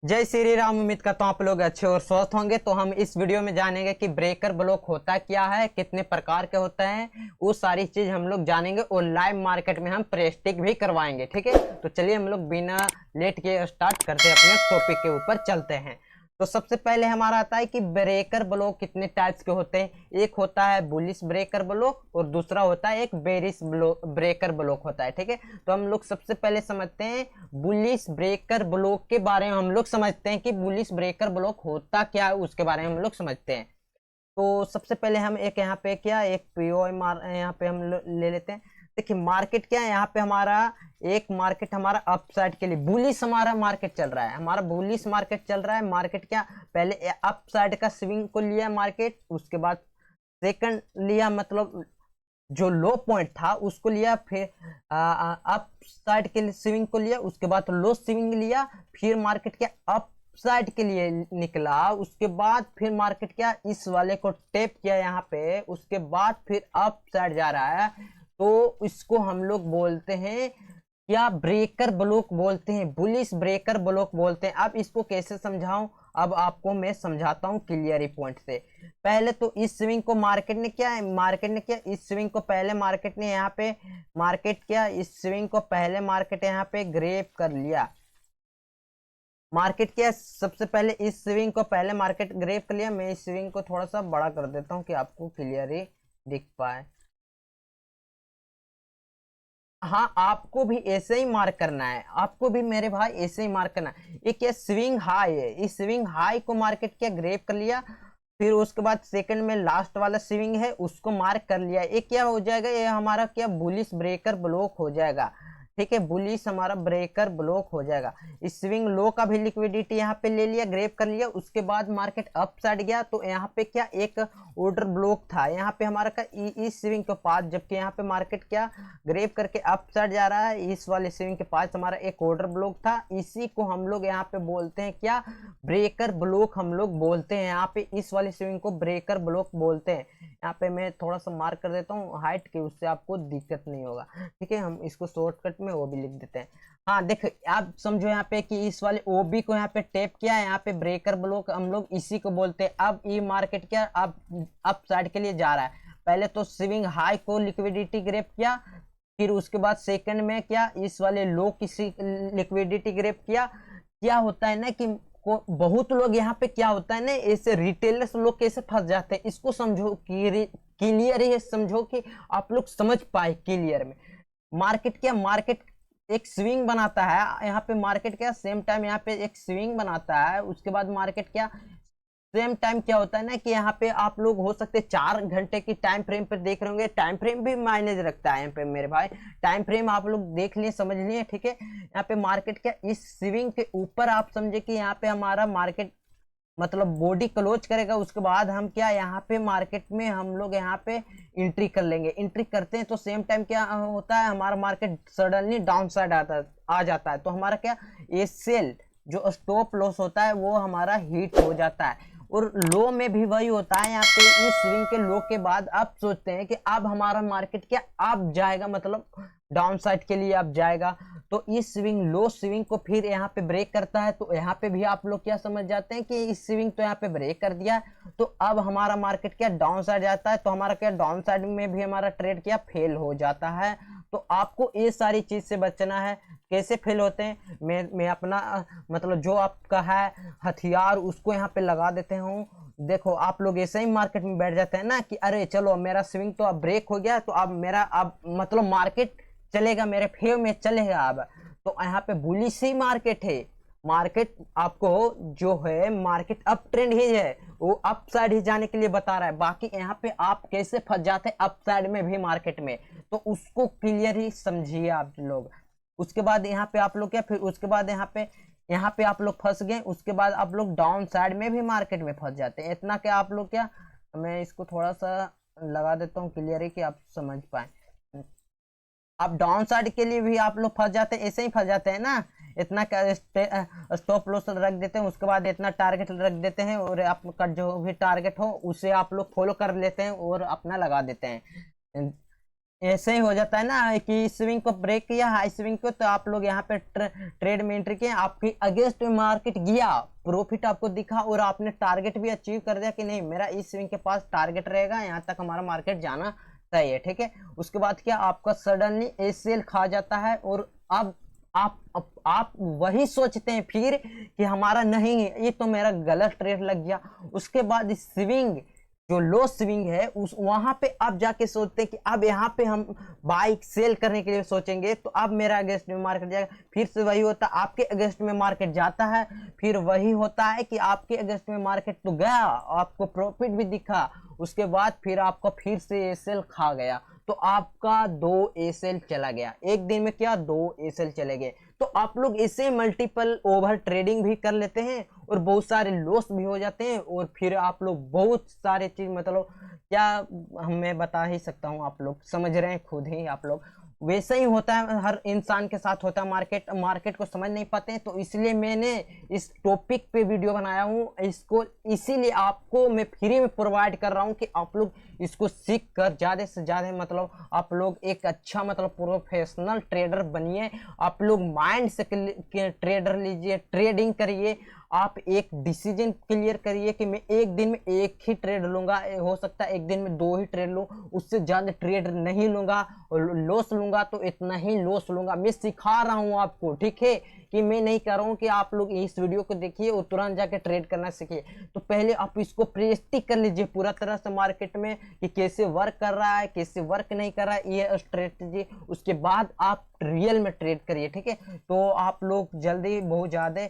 जय श्री राम। उम्मीद करता हूँ आप लोग अच्छे और स्वस्थ होंगे। तो हम इस वीडियो में जानेंगे कि ब्रेकर ब्लॉक होता क्या है, कितने प्रकार के होते हैं, वो सारी चीज हम लोग जानेंगे और लाइव मार्केट में हम प्रेस्टिक भी करवाएंगे। ठीक है, तो चलिए हम लोग बिना लेट के स्टार्ट करते हैं, अपने टॉपिक के ऊपर चलते हैं। तो सबसे पहले हमारा आता है कि ब्रेकर ब्लॉक कितने टाइप्स के होते हैं। एक होता है बुलिश ब्रेकर ब्लॉक और दूसरा होता है एक बेरिश ब्रेकर ब्लॉक होता है। ठीक है, तो हम लोग सबसे पहले समझते हैं बुलिश ब्रेकर ब्लॉक के बारे में। हम लोग समझते हैं कि बुलिश ब्रेकर ब्लॉक होता क्या है, उसके बारे में हम लोग समझते हैं। तो सबसे पहले हम एक यहाँ पे क्या एक पीओ यहाँ पे हम ले लेते हैं। देखिए मार्केट क्या है, यहाँ पे हमारा एक मार्केट हमारा अपसाइड के लिए बुलिश हमारा मार्केट चल रहा है, हमारा बुलिश मार्केट चल रहा है। मार्केट क्या पहले अपसाइड का स्विंग को लिया मार्केट, उसके बाद सेकंड लिया, मतलब जो लो पॉइंट था उसको लिया, फिर अप साइड के लिए स्विंग को लिया, उसके बाद लो स्विंग लिया, फिर मार्केट क्या अप साइड के लिए निकला, उसके बाद फिर मार्केट क्या इस वाले को टेप किया यहाँ पे, उसके बाद फिर अप साइड जा रहा है। तो इसको हम लोग बोलते हैं क्या ब्रेकर ब्लॉक बोलते हैं, बुलिश ब्रेकर ब्लॉक बोलते हैं। अब इसको कैसे समझाऊं, अब आपको मैं समझाता हूं क्लियर पॉइंट से। पहले तो इस स्विंग को मार्केट ने क्या है, मार्केट ने क्या इस स्विंग को पहले मार्केट ने यहाँ पे मार्केट क्या इस स्विंग को पहले मार्केट यहाँ पे ग्रेप कर लिया। मार्केट क्या सबसे पहले इस स्विंग को पहले मार्केट ग्रेप कर लिया। मैं इस स्विंग को थोड़ा सा बड़ा कर देता हूँ कि आपको क्लियर ही दिख पाए। हाँ, आपको भी ऐसे ही मार्क करना है, आपको भी मेरे भाई ऐसे ही मार्क करना है। ये क्या स्विंग हाई है, इस स्विंग हाई को मार्केट क्या ग्रेप कर लिया, फिर उसके बाद सेकंड में लास्ट वाला स्विंग है उसको मार्क कर लिया। ये क्या हो जाएगा, ये हमारा क्या बुलिश ब्रेकर ब्लॉक हो जाएगा। ठीक है, बुलिश हमारा ब्रेकर ब्लॉक हो जाएगा। इस स्विंग लो का भी लिक्विडिटी यहाँ पे ले लिया, ग्रेप कर लिया, उसके बाद मार्केट अप साइड गया तो यहाँ पे क्या एक ऑर्डर ब्लॉक था यहाँ पे हमारा का इस स्विंग के पास, जबकि यहाँ पे मार्केट क्या ग्रेप करके अप साइड जा रहा है। इस वाले स्विंग के पास हमारा एक ऑर्डर ब्लॉक था, इसी को हम लोग यहाँ पे बोलते हैं क्या ब्रेकर ब्लॉक हम लोग बोलते हैं। यहाँ पे इस वाले स्विंग को ब्रेकर ब्लॉक बोलते हैं। यहाँ पे मैं थोड़ा सा मार्क कर देता हूँ हाइट के, उससे आपको दिक्कत नहीं होगा। ठीक है, हम इसको शॉर्टकट में वो भी लिख देते हैं। हाँ देखो आप समझो यहाँ पे कि इस वाले ओबी को यहाँ पे टैप किया है, यहाँ पे ब्रेकर ब्लॉक हम लोग इसी को बोलते हैं। अब ये मार्केट क्या अप साइड के लिए जा रहा है। पहले तो स्विंग हाई को लिक्विडिटी ग्रेप किया, फिर उसके बाद सेकंड में क्या इस वाले लो की लिक्विडिटी ग्रेप किया। क्या होता है ना कि को बहुत लोग यहाँ पे क्या होता है ना, ऐसे रिटेलर्स लोग कैसे फंस जाते हैं, इसको समझो क्लियर ही समझो कि आप लोग समझ पाए क्लियर में। मार्केट क्या मार्केट एक स्विंग बनाता है यहाँ पे, मार्केट क्या सेम टाइम यहाँ पे एक स्विंग बनाता है, उसके बाद मार्केट क्या सेम टाइम क्या होता है ना कि यहाँ पे आप लोग हो सकते 4 घंटे की टाइम फ्रेम पर देख रहे होंगे। टाइम फ्रेम भी मायने रखता है यहाँ पे मेरे भाई, टाइम फ्रेम आप लोग देख लिए समझ लिए। ठीक है, यहाँ पे मार्केट क्या इस स्विंग के ऊपर आप समझे कि यहाँ पे हमारा मार्केट मतलब बॉडी क्लोज करेगा, उसके बाद हम क्या यहाँ पे मार्केट में हम लोग यहाँ पे एंट्री कर लेंगे। एंट्री करते हैं तो सेम टाइम क्या होता है, हमारा मार्केट सडनली डाउन साइड आ जाता है, तो हमारा क्या ये सेल जो स्टॉप लॉस होता है वो हमारा हिट हो जाता है। और लो में भी वही होता है, यहाँ पे इस स्विंग के लो के बाद आप सोचते हैं कि अब हमारा मार्केट क्या अब जाएगा, मतलब डाउन साइड के लिए अब जाएगा। तो इस स्विंग लो स्विंग को फिर यहाँ पे ब्रेक करता है, तो यहाँ पे भी आप लोग क्या समझ जाते हैं कि इस स्विंग तो यहाँ पे ब्रेक कर दिया, तो अब हमारा मार्केट क्या डाउन साइड जाता है, तो हमारा क्या डाउन साइड में भी हमारा ट्रेड क्या फेल हो जाता है। तो आपको ये सारी चीज से बचना है। कैसे फेल होते हैं, मैं अपना मतलब जो आपका है हथियार उसको यहाँ पे लगा देते हूँ। देखो आप लोग ऐसे ही मार्केट में बैठ जाते हैं ना कि अरे चलो मेरा स्विंग तो अब ब्रेक हो गया, तो अब मेरा अब मतलब मार्केट चलेगा, मेरे फेव में चलेगा अब। तो यहाँ पे बुलिश ही मार्केट है, मार्केट आपको जो है मार्केट अप ट्रेंड ही है, वो अप साइड ही जाने के लिए बता रहा है। बाकी यहाँ पे आप कैसे फंस जाते हैं अप साइड में भी मार्केट में, तो उसको क्लियर ही समझिए आप लोग। उसके बाद यहाँ पे आप लोग क्या फिर उसके बाद यहाँ पे आप लोग फंस गए, उसके बाद आप लोग डाउन साइड में भी मार्केट में फंस जाते हैं। इतना क्या आप लोग क्या, मैं इसको थोड़ा सा लगा देता हूँ क्लियर ही कि आप समझ पाए। आप डाउन साइड के लिए भी आप लोग फंस जाते हैं, ऐसे ही फंस जाते हैं ना। इतना क्या स्टॉप लॉस रख देते हैं, उसके बाद इतना टारगेट रख देते हैं, और आपका जो भी टारगेट हो उसे आप लोग फॉलो कर लेते हैं और अपना लगा देते हैं। ऐसे ही हो जाता है ना कि स्विंग को ब्रेक किया हाई स्विंग को, तो आप लोग यहाँ पे ट्रेड में एंट्री किए, आपकी अगेंस्ट में मार्केट गया, प्रॉफिट आपको दिखा और आपने टारगेट भी अचीव कर दिया कि नहीं मेरा इस स्विंग के पास टारगेट रहेगा, यहाँ तक हमारा मार्केट जाना सही है, ठीक है। उसके बाद क्या आपका सडनली एसीएल खा जाता है और अब आप वही सोचते हैं फिर कि हमारा नहीं ये तो मेरा गलत ट्रेड लग गया। उसके बाद स्विंग जो लो स्विंग है उस वहां पे अब जाके सोचते हैं कि अब यहाँ पे हम बाइक सेल करने के लिए सोचेंगे, तो अब मेरा अगेंस्ट में मार्केट जाएगा, फिर से वही होता है आपके अगेंस्ट में मार्केट जाता है, फिर वही होता है कि आपके अगेंस्ट में मार्केट तो गया, आपको प्रॉफिट भी दिखा, उसके बाद फिर आपको फिर से एसएल खा गया, तो आपका 2 एसएल चला गया, एक दिन में क्या 2 एसएल चले गए। तो आप लोग इसे मल्टीपल ओवर ट्रेडिंग भी कर लेते हैं और बहुत सारे लॉस भी हो जाते हैं, और फिर आप लोग बहुत सारे चीज मतलब क्या मैं बता ही सकता हूँ, आप लोग समझ रहे हैं खुद ही आप लोग। वैसे ही होता है हर इंसान के साथ होता है, मार्केट को समझ नहीं पाते हैं, तो इसलिए मैंने इस टॉपिक पे वीडियो बनाया हूँ, इसको इसीलिए आपको मैं फ्री में प्रोवाइड कर रहा हूँ कि आप लोग इसको सीख कर ज़्यादा से ज़्यादा मतलब आप लोग एक अच्छा मतलब प्रोफेशनल ट्रेडर बनिए, आप लोग माइंड से ट्रेडर लीजिए, ट्रेडिंग करिए, आप एक डिसीजन क्लियर करिए कि मैं एक दिन में एक ही ट्रेड लूंगा, हो सकता है एक दिन में 2 ही ट्रेड लूं, उससे ज्यादा ट्रेड नहीं लूंगा, और लॉस लूंगा तो इतना ही लॉस लूंगा। मैं सिखा रहा हूं आपको, ठीक है, कि मैं नहीं कर रहा हूं कि आप लोग इस वीडियो को देखिए और तुरंत जाके ट्रेड करना सीखिए, तो पहले आप इसको प्रैक्टिस कर लीजिए पूरा तरह से मार्केट में कि कैसे वर्क कर रहा है कैसे वर्क नहीं कर रहा है ये स्ट्रेटजी, उसके बाद आप रियल में ट्रेड करिए, ठीक है। तो आप लोग जल्दी बहुत ज्यादा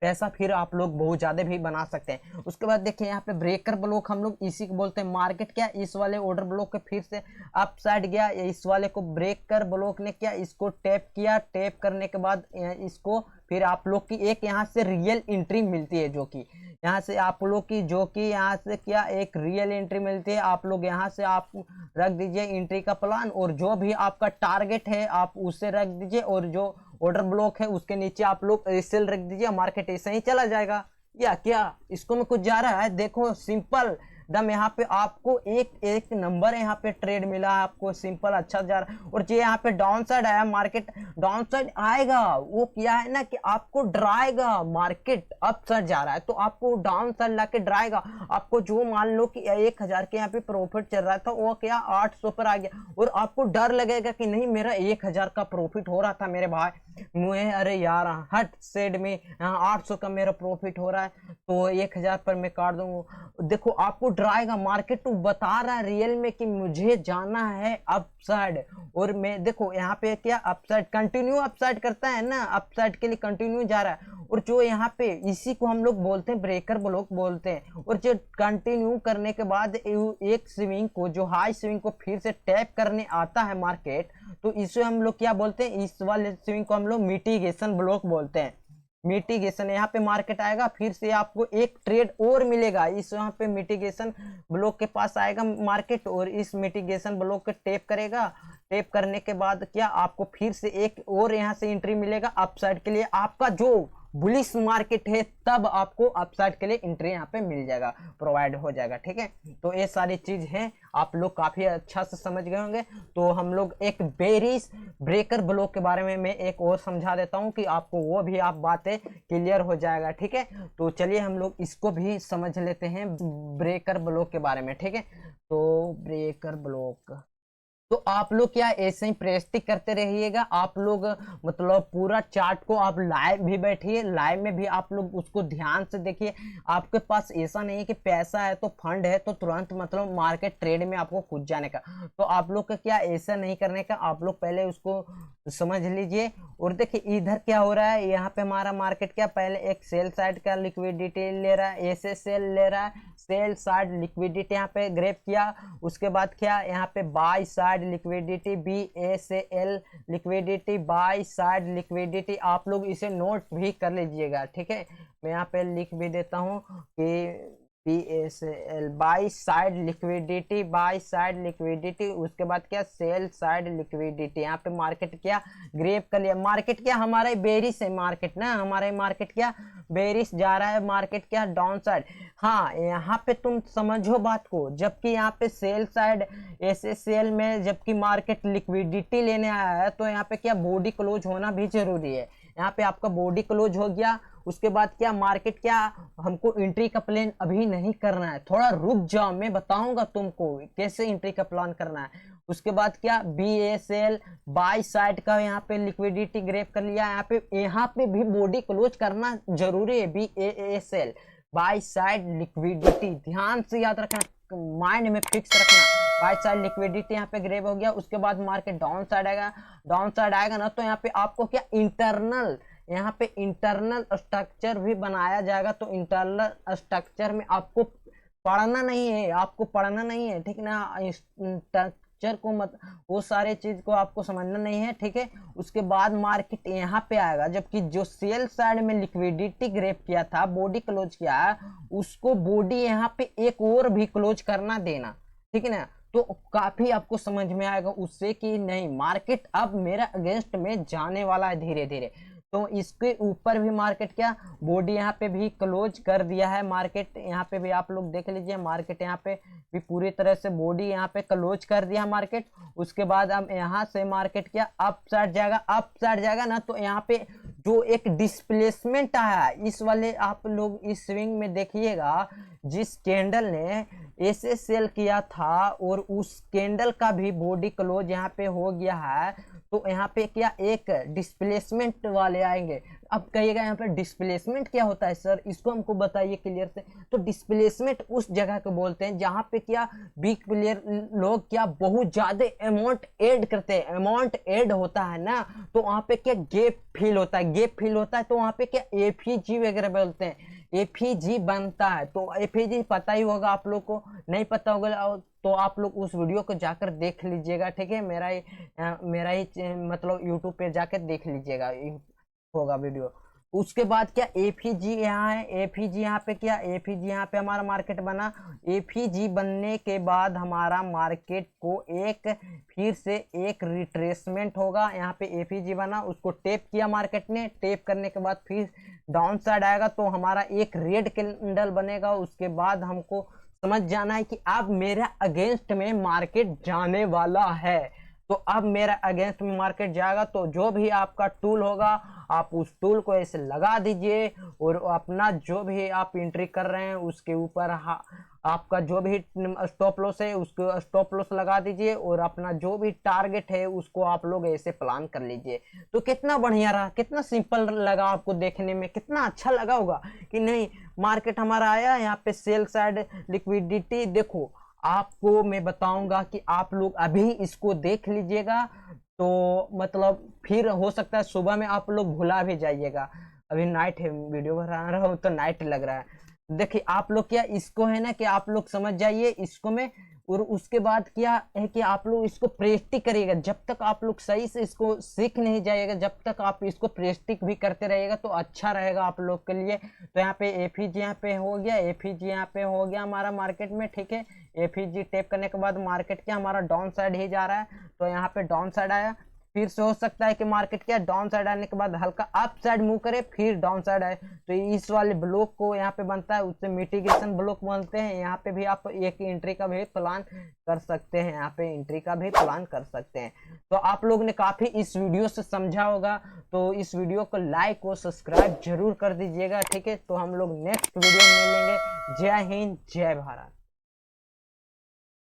पैसा फिर आप लोग बहुत ज्यादा भी बना सकते हैं। उसके बाद देखिए यहाँ पे ब्रेकर ब्लॉक हम लोग इसी को बोलते हैं, मार्केट क्या इस वाले ऑर्डर ब्लॉक के फिर से अप साइड गया, इस वाले को ब्रेकर ब्लॉक ने क्या इसको टैप किया, टैप करने के बाद इसको फिर आप लोग की एक यहाँ से रियल एंट्री मिलती है, जो कि यहाँ से आप लोग की जो कि यहाँ से क्या एक रियल एंट्री मिलती है, आप लोग यहाँ से आप रख दीजिए एंट्री का प्लान, और जो भी आपका टारगेट है आप उसे रख दीजिए, और जो ऑर्डर ब्लॉक है उसके नीचे आप लोग सेल रख दीजिए, मार्केट ऐसे ही चला जाएगा। या क्या इसको में कुछ जा रहा है, देखो सिंपल दम यहाँ पे आपको एक एक नंबर यहाँ पे ट्रेड मिला है आपको, सिंपल अच्छा जा रहा है। और जो यहाँ पे डाउन साइड आया, मार्केट डाउन साइड आएगा, वो क्या है ना कि आपको डराएगा, मार्केट अप साइड जा रहा है तो आपको डाउन साइड लाके डराएगा आपको, जो मान लो कि 1000 के यहाँ पे प्रॉफिट चल रहा था वो क्या 800 पर आ गया, और आपको डर लगेगा कि नहीं मेरा 1000 का प्रॉफिट हो रहा था मेरे भाई, मुझे अरे यार हट सेड में यहाँ 800 का मेरा प्रॉफिट हो रहा है तो 1000 पर मैं काट दूंगा। देखो आपको डराएगा, मार्केट तो बता रहा है रियल में कि मुझे जाना है अपसाइड, और मैं देखो यहाँ पे क्या अपसाइड कंटिन्यू अपसाइड करता है ना, अपसाइड के लिए कंटिन्यू जा रहा है, और जो यहाँ पे इसी को हम लोग बोलते हैं ब्रेकर ब्लॉक बोलते हैं। और जो कंटिन्यू करने के बाद एक स्विंग को जो हाई स्विंग को फिर से टैप करने आता है मार्केट, तो इसे हम लोग क्या बोलते हैं, इस वाले स्विंग को हम लोग मिटिगेशन ब्लॉक बोलते हैं। मिटिगेशन यहाँ पे मार्केट आएगा फिर से आपको एक ट्रेड और मिलेगा, इस यहाँ पे मिटिगेशन ब्लॉक के पास आएगा मार्केट, और इस मिटिगेशन ब्लॉक को टैप करेगा, टैप करने के बाद क्या आपको फिर से एक और यहाँ से एंट्री मिलेगा अपसाइड के लिए, आपका जो बुलिश मार्केट है तब आपको अपसाइड के लिए एंट्री यहाँ पे मिल जाएगा, प्रोवाइड हो जाएगा, ठीक है। तो ये सारी चीज है आप लोग काफी अच्छा से समझ गए होंगे। तो हम लोग एक बेरिश ब्रेकर ब्लॉक के बारे में मैं एक और समझा देता हूँ कि आपको वो भी आप बातें क्लियर हो जाएगा, ठीक है। तो चलिए हम लोग इसको भी समझ लेते हैं ब्रेकर ब्लॉक के बारे में, ठीक है। तो ब्रेकर ब्लॉक तो आप लोग क्या ऐसे ही प्रैक्टिस करते रहिएगा, आप लोग मतलब पूरा चार्ट को आप लाइव भी बैठिए, लाइव में भी आप लोग उसको ध्यान से देखिए। आपके पास ऐसा नहीं है कि पैसा है तो फंड है तो तुरंत मतलब मार्केट ट्रेड में आपको कूद जाने का, तो आप लोग का क्या ऐसा नहीं करने का, आप लोग पहले उसको समझ लीजिए। और देखिए इधर क्या हो रहा है, यहाँ पे हमारा मार्केट क्या पहले एक सेल साइड का लिक्विडिटी ले रहा है, ऐसे सेल ले रहा है, सेल साइड लिक्विडिटी यहाँ पे ग्रैब किया, उसके बाद क्या यहाँ पे by side liquidity BACL liquidity, by side liquidity, आप लोग इसे नोट भी कर लीजिएगा, ठीक है। मैं यहाँ पे लिख भी देता हूँ कि BSL by side liquidity, by side liquidity. उसके बाद क्या, सेल साइड लिक्विडिटी। यहाँ पे मार्केट क्या ग्रेप कर लिया, मार्केट क्या हमारा बेरिश है, मार्केट ना हमारा मार्केट क्या बेरिश जा रहा है, मार्केट क्या डाउन साइड। हाँ यहाँ पे तुम समझो बात को, जबकि यहाँ पे सेल साइड SSL में जबकि मार्केट लिक्विडिटी लेने आया है, तो यहाँ पे क्या बॉडी क्लोज होना भी जरूरी है। यहाँ पे आपका बॉडी क्लोज हो गया, उसके बाद क्या मार्केट क्या, हमको एंट्री का प्लान अभी नहीं करना है, थोड़ा रुक जाओ, मैं बताऊंगा तुमको कैसे एंट्री का प्लान करना है। उसके बाद क्या BSL बाई साइड का यहाँ पे लिक्विडिटी ग्रैब कर लिया, यहाँ पे भी बॉडी क्लोज करना जरूरी है। BSL बाई साइड लिक्विडिटी ध्यान से याद रखना, माइंड में फिक्स रखना। बाई साइड लिक्विडिटी यहाँ पे ग्रैब हो गया, उसके बाद मार्केट डाउन साइड आएगा, डाउन साइड आएगा ना, तो यहाँ पे आपको क्या इंटरनल, यहाँ पे इंटरनल स्ट्रक्चर भी बनाया जाएगा। तो इंटरनल स्ट्रक्चर में आपको पढ़ना नहीं है, आपको पढ़ना नहीं है, ठीक ना, स्ट्रक्चर को मत, वो सारे चीज को आपको समझना नहीं है, ठीक है। उसके बाद मार्केट यहाँ पे आएगा, जबकि जो सेल साइड में लिक्विडिटी ग्रैब किया था, बॉडी क्लोज किया है, उसको बॉडी यहाँ पे एक और भी क्लोज करना देना, ठीक है ना। तो काफी आपको समझ में आएगा उससे कि नहीं मार्केट अब मेरा अगेंस्ट में जाने वाला है धीरे धीरे। तो इसके ऊपर भी मार्केट क्या बॉडी यहाँ पे भी क्लोज कर दिया है, मार्केट यहाँ पे भी आप लोग देख लीजिए, मार्केट यहाँ पे भी पूरी तरह से बॉडी यहाँ पे क्लोज कर दिया मार्केट। उसके बाद अब यहाँ से मार्केट क्या अप साइड जाएगा, अप साइड जाएगा ना, तो यहाँ पे जो एक डिस्प्लेसमेंट आया इस वाले, आप लोग इस स्विंग में देखिएगा, जिस कैंडल ने SSL किया था और उस कैंडल का भी बॉडी क्लोज यहाँ पे हो गया है, तो यहाँ पे क्या एक डिस्प्लेसमेंट वाले आएंगे। अब कहिएगा यहाँ पे डिस्प्लेसमेंट क्या होता है सर, इसको हमको बताइए क्लियर से। तो डिस्प्लेसमेंट उस जगह को बोलते हैं जहाँ पे क्या बिग प्लेयर लोग क्या बहुत ज्यादा अमाउंट ऐड करते हैं, अमाउंट ऐड होता है ना, तो वहाँ पे क्या गैप फिल होता है, गैप फिल होता है, तो वहाँ पे क्या FEG वगैरह बोलते हैं, FEG बनता है। तो FEG पता ही होगा आप लोग को, नहीं पता होगा तो आप लोग उस वीडियो को जाकर देख लीजिएगा, ठीक है, मेरा ही मतलब यूट्यूब पे जाकर देख लीजिएगा, होगा वीडियो। उसके बाद क्या FEG यहाँ है, FEG यहाँ पे क्या, FEG यहाँ पे हमारा मार्केट बना। FEG बनने के बाद हमारा मार्केट को एक फिर से एक रिट्रेसमेंट होगा, यहाँ पे FEG बना, उसको टेप किया मार्केट ने, टेप करने के बाद फिर डाउन साइड आएगा, तो हमारा एक रेड कैंडल बनेगा। उसके बाद हमको समझ जाना है कि अब मेरा अगेंस्ट में मार्केट जाने वाला है, तो अब मेरा अगेंस्ट में मार्केट जाएगा, तो जो भी आपका टूल होगा आप उस टूल को ऐसे लगा दीजिए और अपना जो भी आप एंट्री कर रहे हैं उसके ऊपर आपका जो भी स्टॉप लॉस है उसको स्टॉप लॉस लगा दीजिए और अपना जो भी टारगेट है उसको आप लोग ऐसे प्लान कर लीजिए। तो कितना बढ़िया रहा, कितना सिंपल लगा आपको देखने में, कितना अच्छा लगा होगा कि नहीं। मार्केट हमारा आया, यहाँ पे सेल साइड लिक्विडिटी देखो, आपको मैं बताऊंगा कि आप लोग अभी इसको देख लीजिएगा, तो मतलब फिर हो सकता है सुबह में आप लोग भुला भी जाइएगा। अभी नाइट है, वीडियो बना रहा हूँ तो नाइट लग रहा है। देखिए आप लोग क्या इसको है ना कि आप लोग समझ जाइए इसको में, और उसके बाद क्या है कि आप लोग इसको प्रैक्टिस करिएगा। जब तक आप लोग सही से इसको सीख नहीं जाइएगा, जब तक आप इसको प्रैक्टिस भी करते रहिएगा तो अच्छा रहेगा आप लोग के लिए। तो यहाँ पे FEG यहाँ पे हो गया, FEG यहाँ पे हो गया हमारा मार्केट में, ठीक है। FEG टेप करने के बाद मार्केट क्या हमारा डाउन साइड ही जा रहा है, तो यहाँ पे डाउन साइड आया, फिर से हो सकता है कि मार्केट क्या डाउन साइड आने के बाद हल्का अप साइड मूव करे फिर डाउन साइड आए, तो इस वाले ब्लॉक को यहाँ पे बनता है, उससे मिटिगेशन ब्लॉक बोलते हैं। यहाँ पे भी आप एक एंट्री का भी प्लान कर सकते हैं, यहाँ पे एंट्री का भी प्लान कर सकते हैं। तो आप लोग ने काफी इस वीडियो से समझा होगा, तो इस वीडियो को लाइक और सब्सक्राइब जरूर कर दीजिएगा, ठीक है। तो हम लोग नेक्स्ट वीडियो में मिलेंगे। जय हिंद, जय भारत।